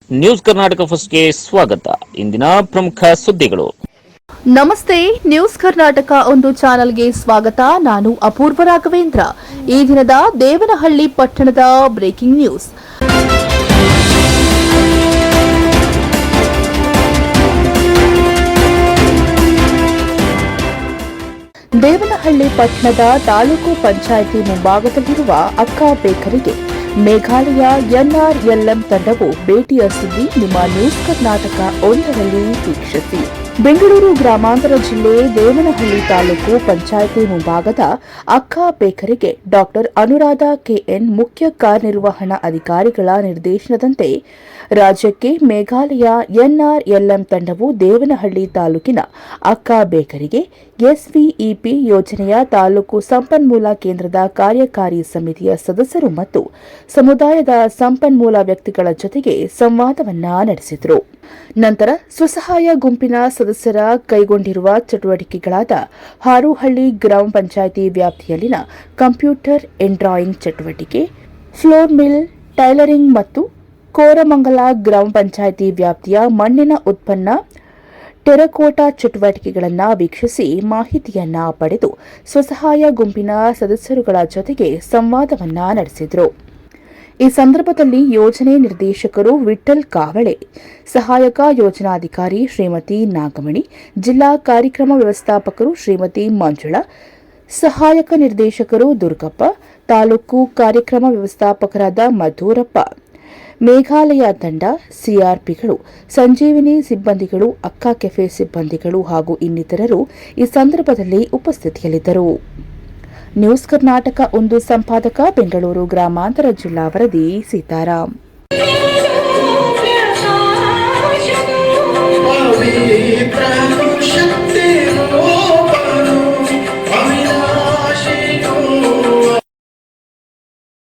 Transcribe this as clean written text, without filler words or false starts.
News Karnataka ಫಸ್ಟ್ಗೆ ಸ್ವಾಗತ. ಇಂದಿನ ಪ್ರಮುಖ ಸುದ್ದಿಗಳು. ನಮಸ್ತೆ, ನ್ಯೂಸ್ ಕರ್ನಾಟಕ ಒಂದು ಚಾನೆಲ್ಗೆ ಸ್ವಾಗತ. ನಾನು ಅಪೂರ್ವ ರಾಘವೇಂದ್ರ. ಈ ದಿನದ ದೇವನಹಳ್ಳಿ ಪಟ್ಟಣದ ಬ್ರೇಕಿಂಗ್ ನ್ಯೂಸ್. ದೇವನಹಳ್ಳಿ ಪಟ್ಟಣದ ತಾಲೂಕು ಪಂಚಾಯಿತಿ ಮುಂಭಾಗದಲ್ಲಿರುವ ಅಕ್ಕ ಬೇಕರಿಗೆ ಮೇಘಾಲಯ ಎನ್ಆರ್ಎಲ್ಎಂ ತಂಡವು ಭೇಟಿಯ ಸುದ್ದಿ ನಿಮ್ಮ ನ್ಯೂಸ್ ಕರ್ನಾಟಕ ಒಂದರಲ್ಲಿ ವೀಕ್ಷಿಸಿ. ಬೆಂಗಳೂರು ಗ್ರಾಮಾಂತರ ಜಿಲ್ಲೆ ದೇವನಹಳ್ಳಿ ತಾಲೂಕು ಪಂಚಾಯಿತಿ ಮುಂಭಾಗದ ಅಕ್ಕ ಬೇಕರಿಗೆ ಡಾಕ್ಟರ್ ಅನುರಾಧ ಕೆಎನ್ ಮುಖ್ಯ ಕಾರ್ಯನಿರ್ವಹಣಾ ಅಧಿಕಾರಿಗಳ ನಿರ್ದೇಶನದಂತೆ ರಾಜ್ಯಕ್ಕೆ ಮೇಘಾಲಯ ಎನ್ಆರ್ಎಲ್ಎಂ ತಂಡವು ದೇವನಹಳ್ಳಿ ತಾಲೂಕಿನ ಅಕ್ಕ ಬೇಕರಿಗೆ ಎಸ್ವಿಇಪಿ ಯೋಜನೆಯ ತಾಲೂಕು ಸಂಪನ್ಮೂಲ ಕೇಂದ್ರದ ಕಾರ್ಯಕಾರಿ ಸಮಿತಿಯ ಸದಸ್ಯರು ಮತ್ತು ಸಮುದಾಯದ ಸಂಪನ್ಮೂಲ ವ್ಯಕ್ತಿಗಳ ಜೊತೆಗೆ ಸಂವಾದವನ್ನ ನಡೆಸಿದರು. ನಂತರ ಸ್ವಸಹಾಯ ಗುಂಪಿನ ಸದಸ್ಯರ ಕೈಗೊಂಡಿರುವ ಚಟುವಟಿಕೆಗಳಾದ ಹಾರೋಹಳ್ಳಿ ಗ್ರಾಮ ಪಂಚಾಯಿತಿ ವ್ಯಾಪ್ತಿಯಲ್ಲಿನ ಕಂಪ್ಯೂಟರ್ ಎಂಡ್ರಾಯಿಂಗ್ ಚಟುವಟಿಕೆ, ಫ್ಲೋರ್ ಮಿಲ್, ಟೈಲರಿಂಗ್ ಮತ್ತು ಕೋರಮಂಗಲ ಗ್ರಾಮ ಪಂಚಾಯಿತಿ ವ್ಯಾಪ್ತಿಯ ಮಣ್ಣಿನ ಉತ್ಪನ್ನ ಟೆರಕೋಟಾ ಚಟುವಟಿಕೆಗಳನ್ನು ವೀಕ್ಷಿಸಿ ಮಾಹಿತಿಯನ್ನ ಪಡೆದು ಸ್ವಸಹಾಯ ಗುಂಪಿನ ಸದಸ್ಯರುಗಳ ಜೊತೆಗೆ ಸಂವಾದವನ್ನ ನಡೆಸಿದರು. ಈ ಸಂದರ್ಭದಲ್ಲಿ ಯೋಜನೆ ನಿರ್ದೇಶಕರು ವಿಠ್ಠಲ್ ಕಾವಳೆ, ಸಹಾಯಕ ಯೋಜನಾಧಿಕಾರಿ ಶ್ರೀಮತಿ ನಾಗಮಣಿ, ಜಿಲ್ಲಾ ಕಾರ್ಯಕ್ರಮ ವ್ಯವಸ್ಥಾಪಕರು ಶ್ರೀಮತಿ ಮಂಜುಳಾ, ಸಹಾಯಕ ನಿರ್ದೇಶಕರು ದುರ್ಗಪ್ಪ, ತಾಲೂಕು ಕಾರ್ಯಕ್ರಮ ವ್ಯವಸ್ಥಾಪಕರಾದ ಮಧುರಪ್ಪ, ಮೇಘಾಲಯ ತಂಡ, ಸಿಆರ್ಪಿಗಳು, ಸಂಜೀವಿನಿ ಸಿಬ್ಬಂದಿಗಳು, ಅಕ್ಕ ಕೆಫೆ ಸಿಬ್ಬಂದಿಗಳು ಹಾಗೂ ಇನ್ನಿತರರು ಈ ಸಂದರ್ಭದಲ್ಲಿ ಉಪಸ್ಥಿತಿಯಲ್ಲಿದ್ದರು. ನ್ಯೂಸ್ ಕರ್ನಾಟಕ ಒಂದು ಸಂಪಾದಕ, ಬೆಂಗಳೂರು ಗ್ರಾಮಾಂತರ ಜಿಲ್ಲಾ ವರದಿ ಸೀತಾರಾಮ್.